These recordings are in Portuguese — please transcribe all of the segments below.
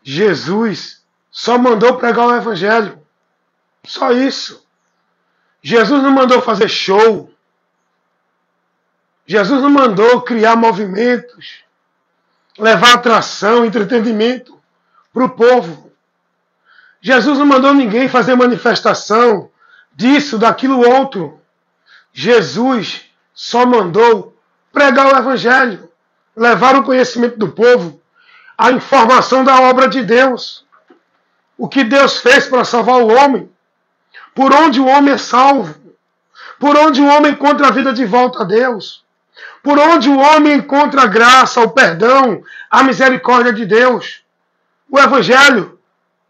Jesus só mandou pregar o Evangelho. Só isso. Jesus não mandou fazer show. Jesus não mandou criar movimentos, levar atração, entretenimento para o povo. Jesus não mandou ninguém fazer manifestação disso, daquilo, outro. Jesus só mandou pregar o Evangelho, levar o conhecimento do povo, a informação da obra de Deus, o que Deus fez para salvar o homem, por onde o homem é salvo, por onde o homem encontra a vida de volta a Deus, por onde o homem encontra a graça, o perdão, a misericórdia de Deus. O Evangelho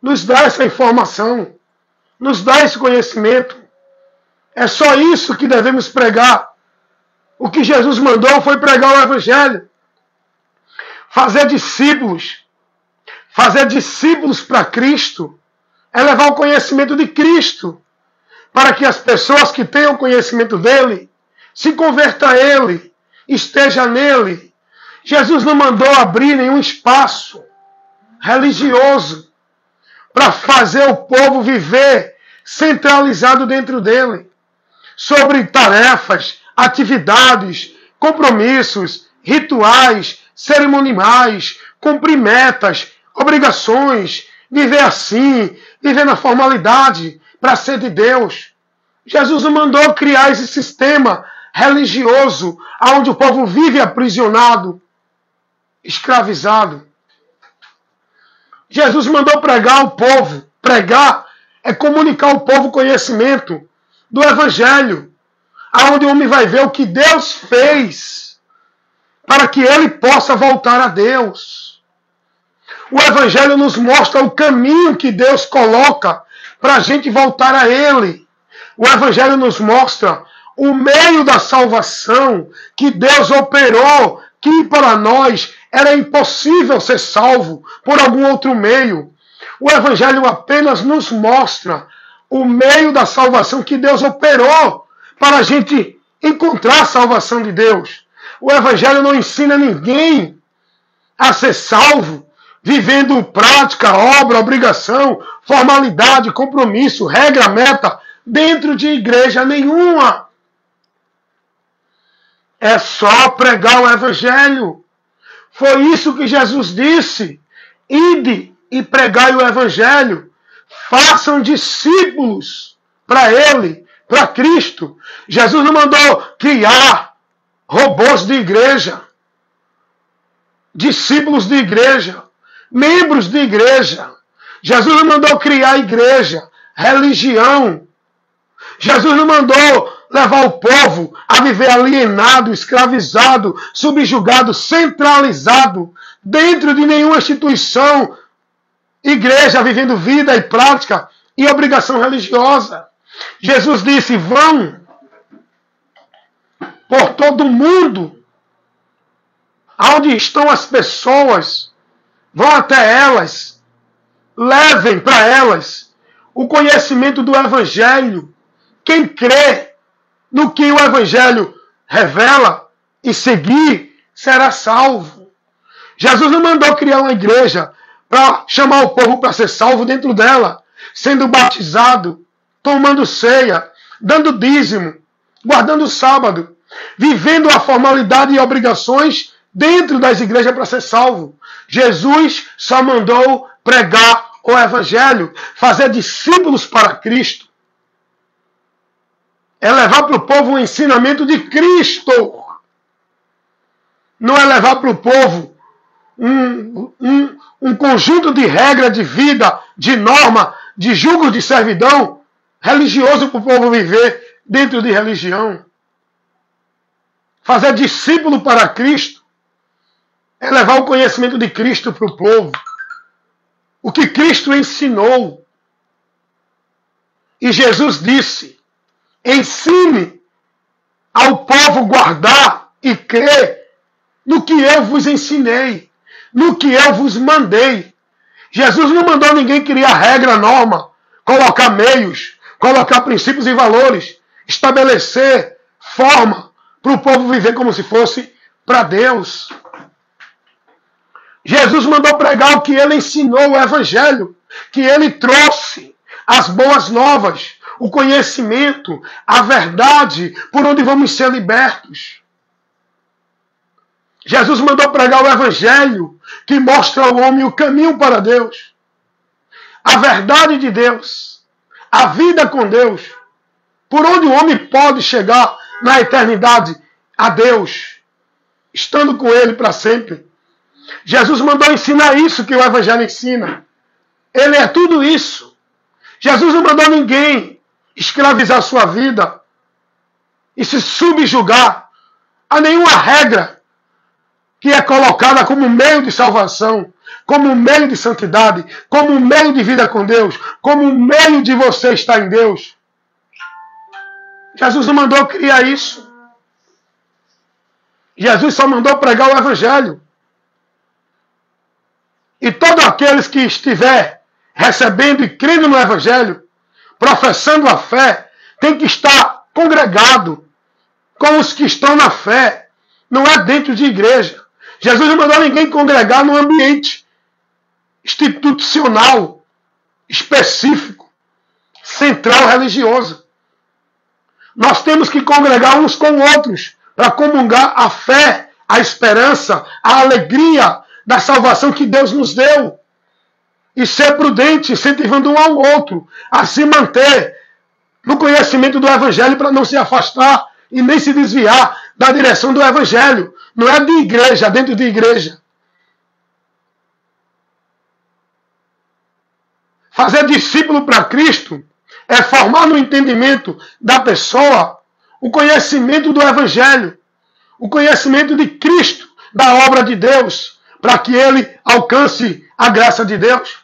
nos dá essa informação, nos dá esse conhecimento. É só isso que devemos pregar. O que Jesus mandou foi pregar o Evangelho. Fazer discípulos para Cristo, é levar o conhecimento de Cristo, para que as pessoas que tenham conhecimento dele, se convertam a ele, esteja nele. Jesus não mandou abrir nenhum espaço religioso para fazer o povo viver centralizado dentro dele, sobre tarefas, atividades, compromissos, rituais, cerimoniais, cumprir metas, obrigações, viver assim, viver na formalidade para ser de Deus. Jesus não mandou criar esse sistema religioso onde o povo vive aprisionado, escravizado. Jesus mandou pregar ao povo. Pregar é comunicar ao povo o conhecimento do Evangelho, aonde o homem vai ver o que Deus fez para que ele possa voltar a Deus. O Evangelho nos mostra o caminho que Deus coloca para a gente voltar a Ele. O Evangelho nos mostra o meio da salvação que Deus operou, que para nós era impossível ser salvo por algum outro meio. O Evangelho apenas nos mostra o meio da salvação que Deus operou para a gente encontrar a salvação de Deus. O Evangelho não ensina ninguém a ser salvo vivendo prática, obra, obrigação, formalidade, compromisso, regra, meta, dentro de igreja nenhuma. É só pregar o Evangelho. Foi isso que Jesus disse. Ide e pregai o Evangelho. Façam discípulos para Ele, para Cristo. Jesus não mandou criar robôs de igreja, discípulos de igreja, membros de igreja. Jesus não mandou criar igreja, religião. Jesus não mandou levar o povo a viver alienado, escravizado, subjugado, centralizado, dentro de nenhuma instituição, igreja, vivendo vida e prática e obrigação religiosa. Jesus disse: vão por todo o mundo, aonde estão as pessoas, vão até elas, levem para elas o conhecimento do Evangelho. Quem crê no que o Evangelho revela e seguir, será salvo. Jesus não mandou criar uma igreja para chamar o povo para ser salvo dentro dela, sendo batizado, tomando ceia, dando dízimo, guardando o sábado, vivendo a formalidade e obrigações dentro das igrejas para ser salvo. Jesus só mandou pregar o Evangelho, fazer discípulos para Cristo. É levar para o povo o ensinamento de Cristo. Não é levar para o povo um conjunto de regras de vida, de norma, de julgos de servidão religioso para o povo viver dentro de religião. Fazer discípulo para Cristo é levar o conhecimento de Cristo para o povo. O que Cristo ensinou. E Jesus disse: ensine ao povo guardar e crer no que eu vos ensinei, no que eu vos mandei. Jesus não mandou ninguém criar regra, norma, colocar meios, colocar princípios e valores, estabelecer forma para o povo viver como se fosse para Deus. Jesus mandou pregar o que ele ensinou, o evangelho, que ele trouxe, as boas novas, o conhecimento, a verdade, por onde vamos ser libertos. Jesus mandou pregar o evangelho, que mostra ao homem o caminho para Deus, a verdade de Deus, a vida com Deus, por onde o homem pode chegar na eternidade a Deus, estando com Ele para sempre. Jesus mandou ensinar isso que o evangelho ensina. Ele é tudo isso. Jesus não mandou ninguém escravizar sua vida e se subjugar a nenhuma regra que é colocada como meio de salvação, como meio de santidade, como meio de vida com Deus, como meio de você estar em Deus. Jesus não mandou criar isso. Jesus só mandou pregar o evangelho. E todos aqueles que estiver recebendo e crendo no evangelho, professando a fé, tem que estar congregado com os que estão na fé. Não é dentro de igreja. Jesus não mandou ninguém congregar num ambiente institucional, específico, central, religioso. Nós temos que congregar uns com outros para comungar a fé, a esperança, a alegria da salvação que Deus nos deu. E ser prudente, incentivando um ao outro a se manter no conhecimento do evangelho para não se afastar e nem se desviar da direção do evangelho. Não é de igreja, dentro de igreja. Fazer discípulo para Cristo é formar no entendimento da pessoa o conhecimento do evangelho, o conhecimento de Cristo, da obra de Deus, para que ele alcance a graça de Deus.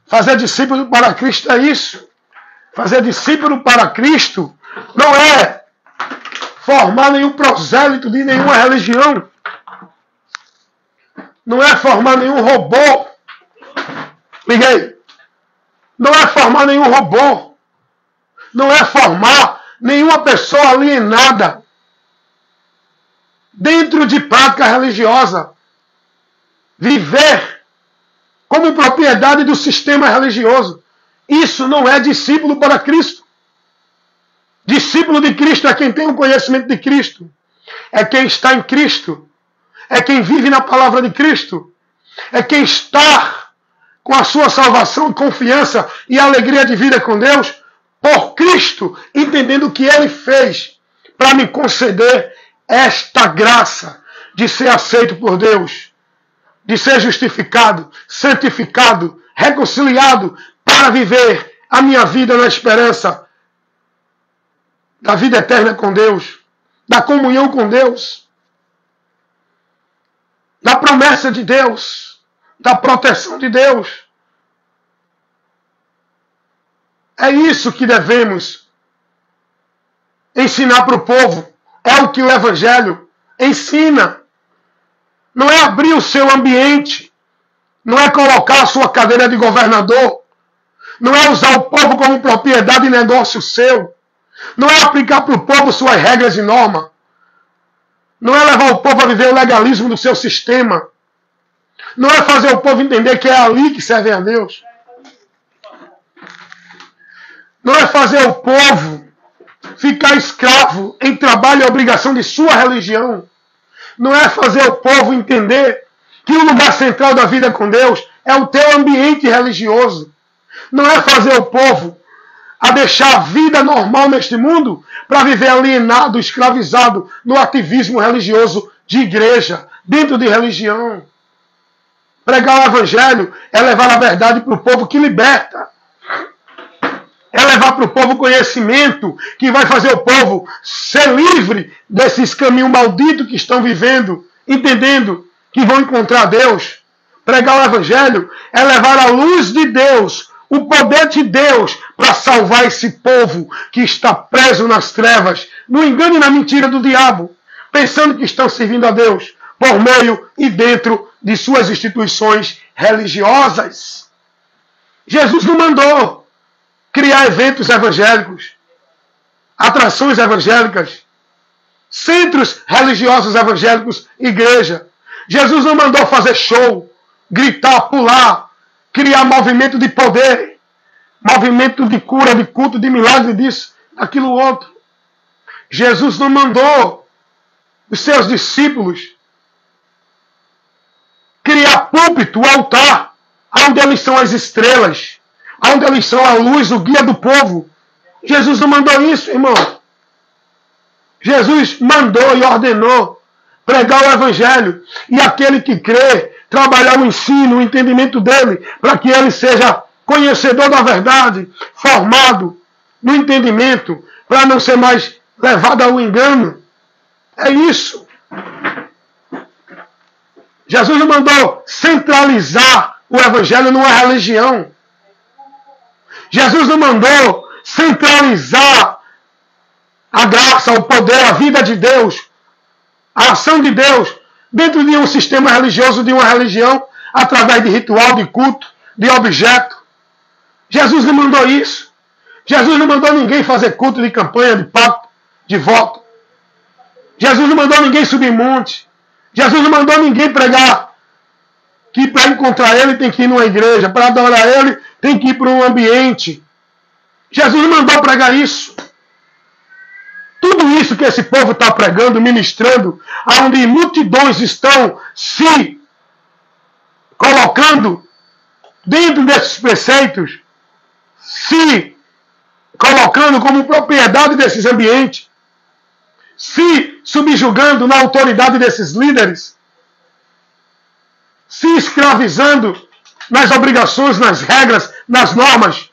Fazer discípulo para Cristo é isso. Fazer discípulo para Cristo não é formar nenhum prosélito de nenhuma religião. Não é formar nenhum robô. Liguei. Não é formar nenhum robô. Não é formar nenhuma pessoa alienada dentro de prática religiosa. Viver como propriedade do sistema religioso. Isso não é discípulo para Cristo. Discípulo de Cristo é quem tem o conhecimento de Cristo. É quem está em Cristo. É quem vive na palavra de Cristo. É quem está com a sua salvação, confiança e alegria de vida com Deus por Cristo, entendendo o que Ele fez para me conceder esta graça de ser aceito por Deus, de ser justificado, santificado, reconciliado para viver a minha vida na esperança da vida eterna com Deus, da comunhão com Deus, da promessa de Deus, da proteção de Deus. É isso que devemos ensinar para o povo. É o que o Evangelho ensina. Não é abrir o seu ambiente, não é colocar a sua cadeira de governador, não é usar o povo como propriedade e negócio seu, não é aplicar para o povo suas regras e normas, não é levar o povo a viver o legalismo do seu sistema, não é fazer o povo entender que é ali que serve a Deus, não é fazer o povo ficar escravo em trabalho e obrigação de sua religião, não é fazer o povo entender que o lugar central da vida com Deus é o teu ambiente religioso, não é fazer o povo a deixar a vida normal neste mundo para viver alienado, escravizado no ativismo religioso de igreja, dentro de religião. Pregar o Evangelho é levar a verdade para o povo que liberta. É levar para o povo conhecimento que vai fazer o povo ser livre desses caminhos malditos que estão vivendo, entendendo que vão encontrar Deus. Pregar o Evangelho é levar a luz de Deus, o poder de Deus para salvar esse povo que está preso nas trevas, no engano e na mentira do diabo, pensando que estão servindo a Deus por meio e dentro de suas instituições religiosas. Jesus não mandou criar eventos evangélicos, atrações evangélicas, centros religiosos evangélicos, igreja. Jesus não mandou fazer show, gritar, pular, criar movimento de poder, movimento de cura, de culto, de milagre, disso, daquilo outro. Jesus não mandou os seus discípulos criar púlpito, altar, onde eles são as estrelas, onde eles são a luz, o guia do povo. Jesus não mandou isso, irmão. Jesus mandou e ordenou pregar o evangelho. E aquele que crê, trabalhar o ensino, o entendimento dele, para que ele seja conhecedor da verdade, formado no entendimento, para não ser mais levado ao engano. É isso. Jesus não mandou centralizar o evangelho numa religião. Jesus não mandou centralizar a graça, o poder, a vida de Deus, a ação de Deus dentro de um sistema religioso, de uma religião, através de ritual, de culto, de objeto. Jesus não mandou isso. Jesus não mandou ninguém fazer culto de campanha, de pacto, de voto. Jesus não mandou ninguém subir monte. Jesus não mandou ninguém pregar que para encontrar ele tem que ir numa igreja, para adorar ele tem que ir para um ambiente. Jesus não mandou pregar isso. Tudo isso que esse povo está pregando, ministrando, onde multidões estão se colocando dentro desses preceitos, se colocando como propriedade desses ambientes, se subjugando na autoridade desses líderes, se escravizando nas obrigações, nas regras, nas normas,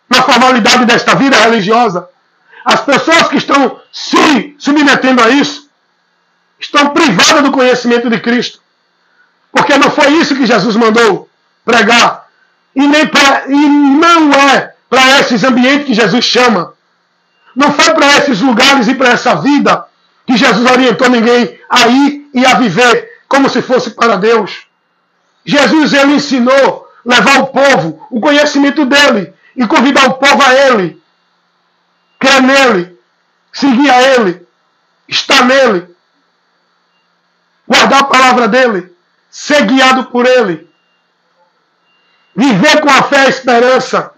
na formalidade desta vida religiosa. As pessoas que estão se submetendo a isso estão privadas do conhecimento de Cristo. Porque não foi isso que Jesus mandou pregar. E não é para esses ambientes que Jesus chama. Não foi para esses lugares e para essa vida que Jesus orientou ninguém a ir e a viver como se fosse para Deus. Jesus, ele ensinou levar o povo, o conhecimento dele, e convidar o povo a ele, crer nele, seguir a ele, estar nele, guardar a palavra dele, ser guiado por ele, viver com a fé e a esperança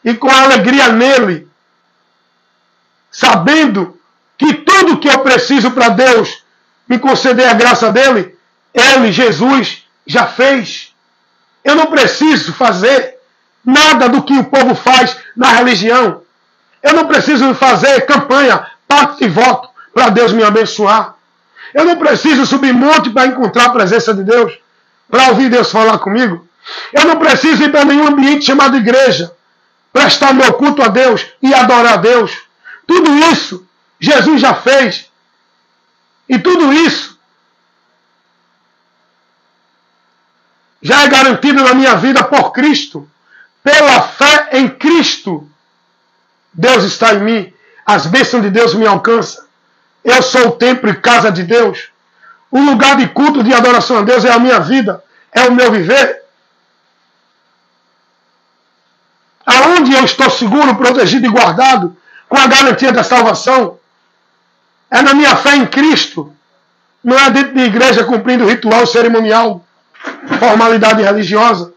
e com a alegria nele, sabendo que tudo que eu preciso para Deus me conceder a graça dele, ele, Jesus, já fez. Eu não preciso fazer nada do que o povo faz na religião. Eu não preciso fazer campanha, pacto e voto para Deus me abençoar. Eu não preciso subir monte para encontrar a presença de Deus, para ouvir Deus falar comigo. Eu não preciso ir para nenhum ambiente chamado igreja, prestar meu culto a Deus e adorar a Deus. Tudo isso Jesus já fez. E tudo isso já é garantido na minha vida por Cristo. Pela fé em Cristo. Deus está em mim. As bênçãos de Deus me alcançam. Eu sou o templo e casa de Deus. O lugar de culto, de adoração a Deus é a minha vida. É o meu viver. Aonde eu estou seguro, protegido e guardado, com a garantia da salvação, é na minha fé em Cristo. Não é dentro de igreja cumprindo ritual cerimonial, formalidade religiosa.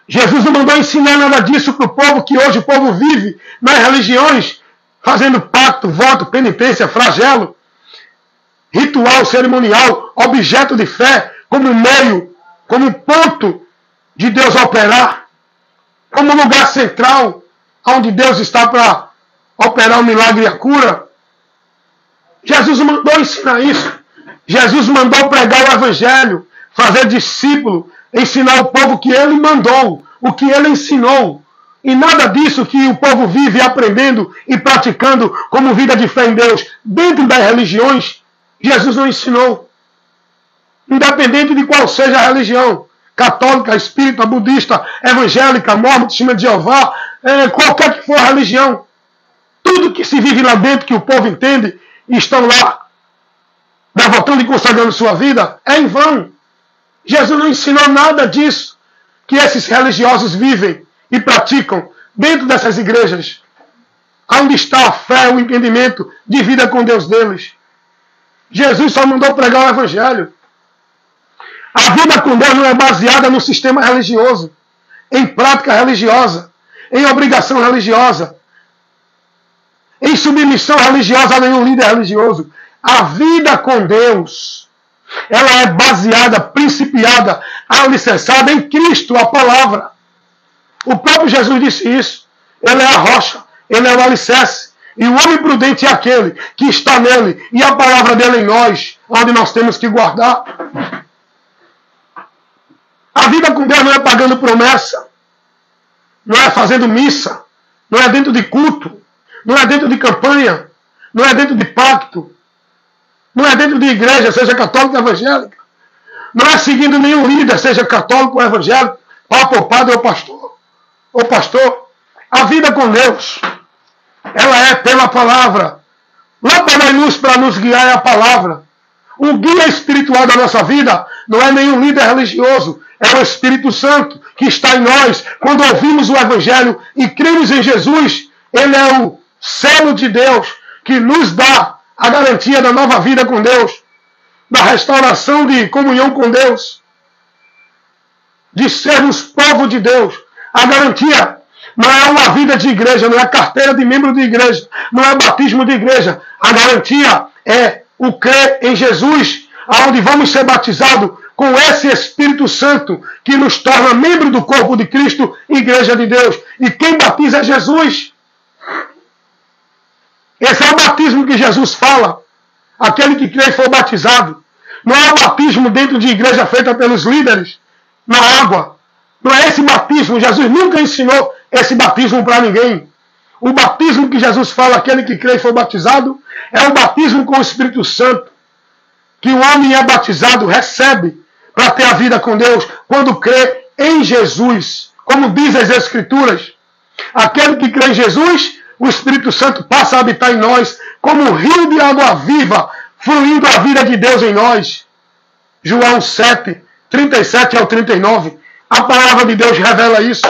Jesus não mandou ensinar nada disso para o povo, que hoje o povo vive nas religiões, fazendo pacto, voto, penitência, flagelo, ritual cerimonial, objeto de fé, como meio, como ponto de Deus operar, como lugar central, onde Deus está para operar o milagre e a cura. Jesus mandou ensinar isso. Jesus mandou pregar o evangelho, fazer discípulo, ensinar o povo que ele mandou, o que ele ensinou. E nada disso que o povo vive aprendendo e praticando como vida de fé em Deus dentro das religiões, Jesus não ensinou. Independente de qual seja a religião, católica, espírita, budista, evangélica, mormon, testemunha de Jeová, qualquer que for a religião, tudo que se vive lá dentro, que o povo entende, e estão lá devotando e consagrando sua vida, é em vão. Jesus não ensinou nada disso que esses religiosos vivem e praticam dentro dessas igrejas. Onde está a fé, o entendimento de vida com Deus deles? Jesus só mandou pregar o evangelho. A vida com Deus não é baseada no sistema religioso, em prática religiosa, em obrigação religiosa, em submissão religiosa a nenhum líder religioso. A vida com Deus, ela é baseada, principiada, alicerçada em Cristo, a palavra. O próprio Jesus disse isso. Ele é a rocha, ele é o alicerce. E o homem prudente é aquele que está nele e a palavra dele em nós, onde nós temos que guardar. A vida com Deus não é pagando promessa, não é fazendo missa, não é dentro de culto, não é dentro de campanha, não é dentro de pacto, não é dentro de igreja, seja católica ou evangélica, não é seguindo nenhum líder, seja católico ou evangélico, papa ou padre ou pastor. A vida com Deus, ela é pela palavra. Lâmpada e luz para nos guiar é a palavra. O guia espiritual da nossa vida não é nenhum líder religioso, é o Espírito Santo que está em nós. Quando ouvimos o Evangelho e cremos em Jesus, ele é o selo de Deus que nos dá a garantia da nova vida com Deus, da restauração de comunhão com Deus, de sermos povo de Deus. A garantia não é uma vida de igreja, não é carteira de membro de igreja, não é batismo de igreja. A garantia é o crer em Jesus, aonde vamos ser batizados com esse Espírito Santo que nos torna membro do corpo de Cristo, igreja de Deus. E quem batiza é Jesus. Esse é o batismo que Jesus fala. Aquele que crê e for batizado. Não é o batismo dentro de igreja feita pelos líderes, na água. Não é esse batismo. Jesus nunca ensinou esse batismo para ninguém. O batismo que Jesus fala, aquele que crê e for batizado, é o batismo com o Espírito Santo. Que o homem é batizado, recebe para ter a vida com Deus quando crê em Jesus. Como diz as Escrituras, aquele que crê em Jesus, o Espírito Santo passa a habitar em nós como um rio de água viva, fluindo a vida de Deus em nós. João 7, 37 ao 39. A palavra de Deus revela isso.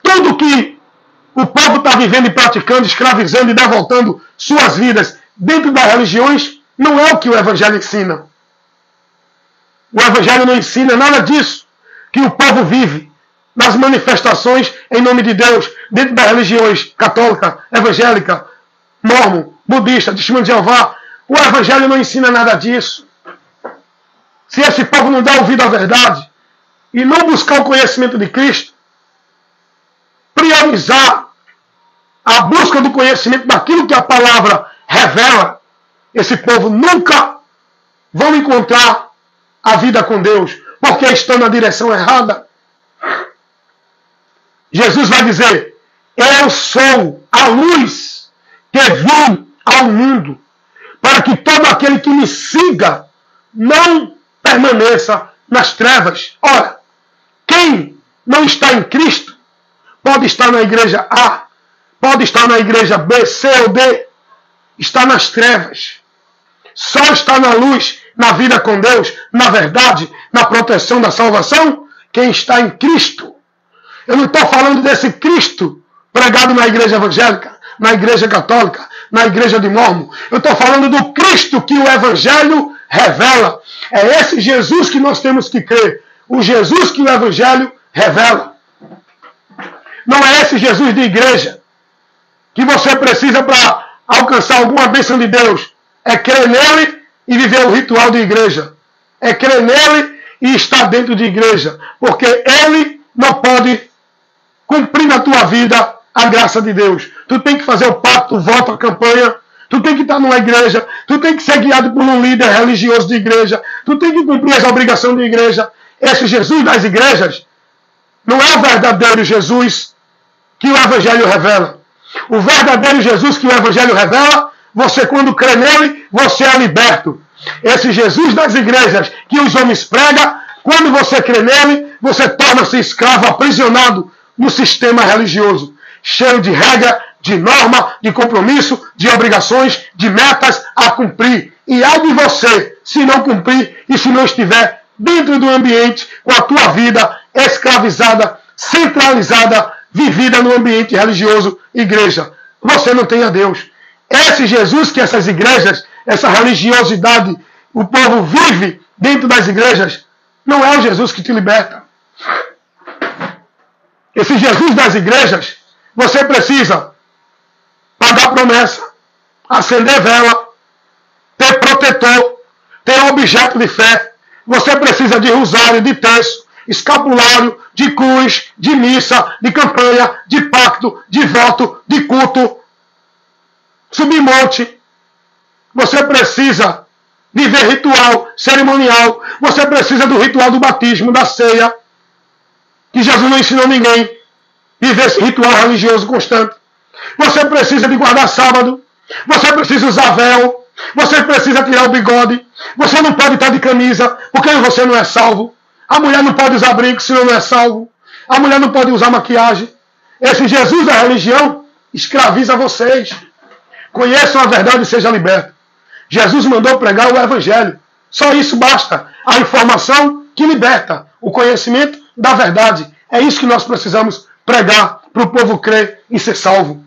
Tudo que o povo está vivendo e praticando, escravizando e devoltando suas vidas dentro das religiões, não é o que o Evangelho ensina. O Evangelho não ensina nada disso que o povo vive nas manifestações em nome de Deus, dentro das religiões católica, evangélica, mormon, budista, testemunho de Jeová. O Evangelho não ensina nada disso. Se esse povo não dá ouvido à verdade e não buscar o conhecimento de Cristo, priorizar a busca do conhecimento daquilo que a palavra revela, esse povo nunca vão encontrar a vida com Deus, porque estão na direção errada. Jesus vai dizer: eu sou a luz que vim ao mundo, para que todo aquele que me siga não permaneça nas trevas. Ora, quem não está em Cristo pode estar na igreja A, pode estar na igreja B, C ou D, está nas trevas. Só está na luz, na vida com Deus, na verdade, na proteção da salvação, quem está em Cristo. Eu não estou falando desse Cristo pregado na igreja evangélica, na igreja católica, na igreja de Mormon. Eu estou falando do Cristo que o Evangelho revela. É esse Jesus que nós temos que crer. O Jesus que o Evangelho revela. Não é esse Jesus de igreja que você precisa para alcançar alguma bênção de Deus. É crer nele e viver o ritual de igreja. É crer nele e estar dentro de igreja. Porque ele não pode cumprir na tua vida a graça de Deus. Tu tem que fazer o pacto, o voto, a campanha. Tu tem que estar numa igreja. Tu tem que ser guiado por um líder religioso de igreja. Tu tem que cumprir as obrigações de igreja. Esse Jesus das igrejas não é o verdadeiro Jesus que o Evangelho revela. O verdadeiro Jesus que o Evangelho revela, você quando crê nele, você é liberto. Esse Jesus das igrejas que os homens pregam, quando você crê nele, você torna-se escravo, aprisionado no sistema religioso, cheio de regra, de norma, de compromisso, de obrigações, de metas a cumprir. E ai de você, se não cumprir e se não estiver dentro do ambiente com a tua vida escravizada, centralizada, vivida no ambiente religioso, igreja. Você não tem a Deus. Esse Jesus que essas igrejas, essa religiosidade, o povo vive dentro das igrejas, Não é o Jesus que te liberta. Esse Jesus das igrejas, você precisa pagar promessa, acender vela, ter protetor, ter objeto de fé. Você precisa de rosário, de terço, escapulário, de cruz, de missa, de campanha, de pacto, de voto, de culto. Subir monte. Você precisa viver ritual, cerimonial. Você precisa do ritual do batismo, da ceia. Que Jesus não ensinou ninguém. Viver esse ritual religioso constante. Você precisa de guardar sábado. Você precisa usar véu. Você precisa tirar o bigode. Você não pode estar de camisa, porque você não é salvo. A mulher não pode usar brinco, senão não é salvo. A mulher não pode usar maquiagem. Esse Jesus da religião escraviza vocês. Conheçam a verdade e sejam libertos. Jesus mandou pregar o evangelho. Só isso basta. A informação que liberta. O conhecimento da verdade. É isso que nós precisamos pregar para o povo crer e ser salvo.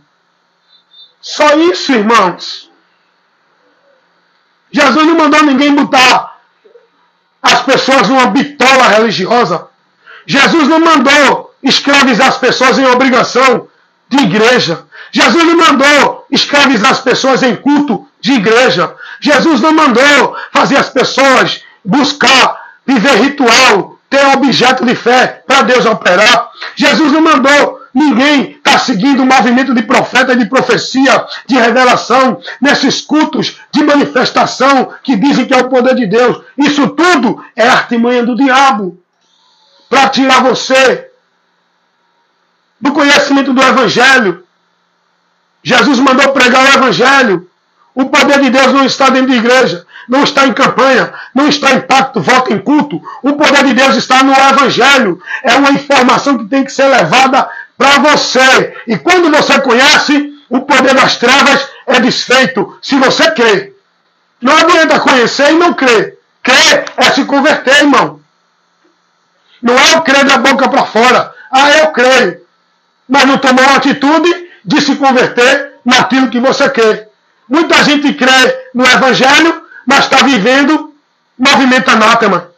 Só isso, irmãos. Jesus não mandou ninguém botar as pessoas numa bitola religiosa. Jesus não mandou escravizar as pessoas em obrigação de igreja. Jesus não mandou escravizar as pessoas em culto de igreja. Jesus não mandou fazer as pessoas buscar viver ritual, ter objeto de fé para Deus operar. Jesus não mandou ninguém estar seguindo o movimento de profeta, de profecia, de revelação, nesses cultos de manifestação que dizem que é o poder de Deus. Isso tudo é artimanha do diabo para tirar você do conhecimento do evangelho. Jesus mandou pregar o evangelho. O poder de Deus não está dentro da igreja, não está em campanha, não está em pacto, voto, em culto. O poder de Deus está no evangelho. É uma informação que tem que ser levada para você. E quando você conhece, o poder das trevas é desfeito, se você crê. Não adianta conhecer e não crer. Crer é se converter, irmão. Não é o crer da boca para fora. Ah, eu creio. Mas não tomou a atitude de se converter naquilo que você crê. Muita gente crê no evangelho, mas está vivendo movimento anátema.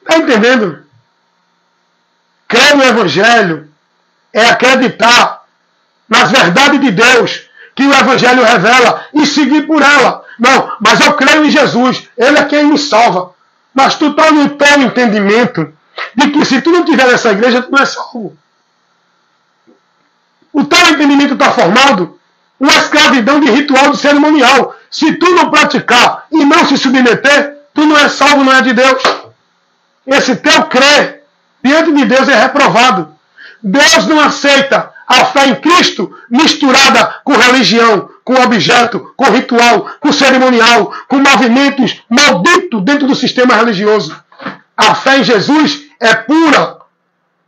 Está entendendo? Crer no evangelho é acreditar nas verdades de Deus que o evangelho revela e seguir por ela. Não, mas eu creio em Jesus, ele é quem me salva. Mas tu está no teu entendimento de que se tu não tiver nessa igreja, tu não é salvo. O teu entendimento está formado uma escravidão de ritual, de cerimonial. Se tu não praticar e não se submeter, tu não é salvo, não é de Deus. Esse teu crer diante de Deus é reprovado. Deus não aceita a fé em Cristo misturada com religião, com objeto, com ritual, com cerimonial, com movimentos malditos dentro do sistema religioso. A fé em Jesus é pura,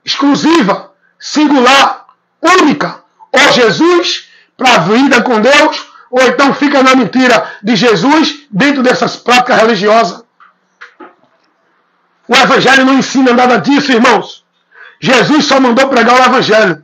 exclusiva, singular, única. Ou Jesus para a vida com Deus, ou então fica na mentira de Jesus dentro dessas práticas religiosas. O evangelho não ensina nada disso, irmãos. Jesus só mandou pregar o evangelho.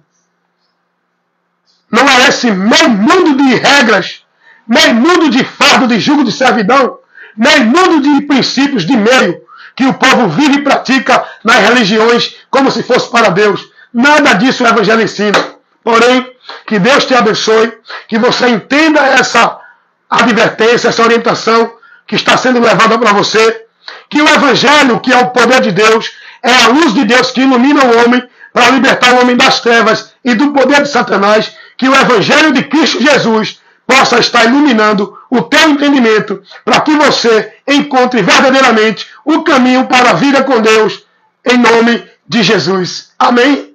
Não é esse meio mundo de regras, meio mundo de fardo, de jugo de servidão, meio mundo de princípios de meio que o povo vive e pratica nas religiões como se fosse para Deus. Nada disso o evangelho ensina. Porém, que Deus te abençoe, que você entenda essa advertência, essa orientação que está sendo levada para você, que o evangelho, que é o poder de Deus, é a luz de Deus que ilumina o homem para libertar o homem das trevas e do poder de Satanás, que o evangelho de Cristo Jesus possa estar iluminando o teu entendimento para que você encontre verdadeiramente o caminho para a vida com Deus, em nome de Jesus. Amém?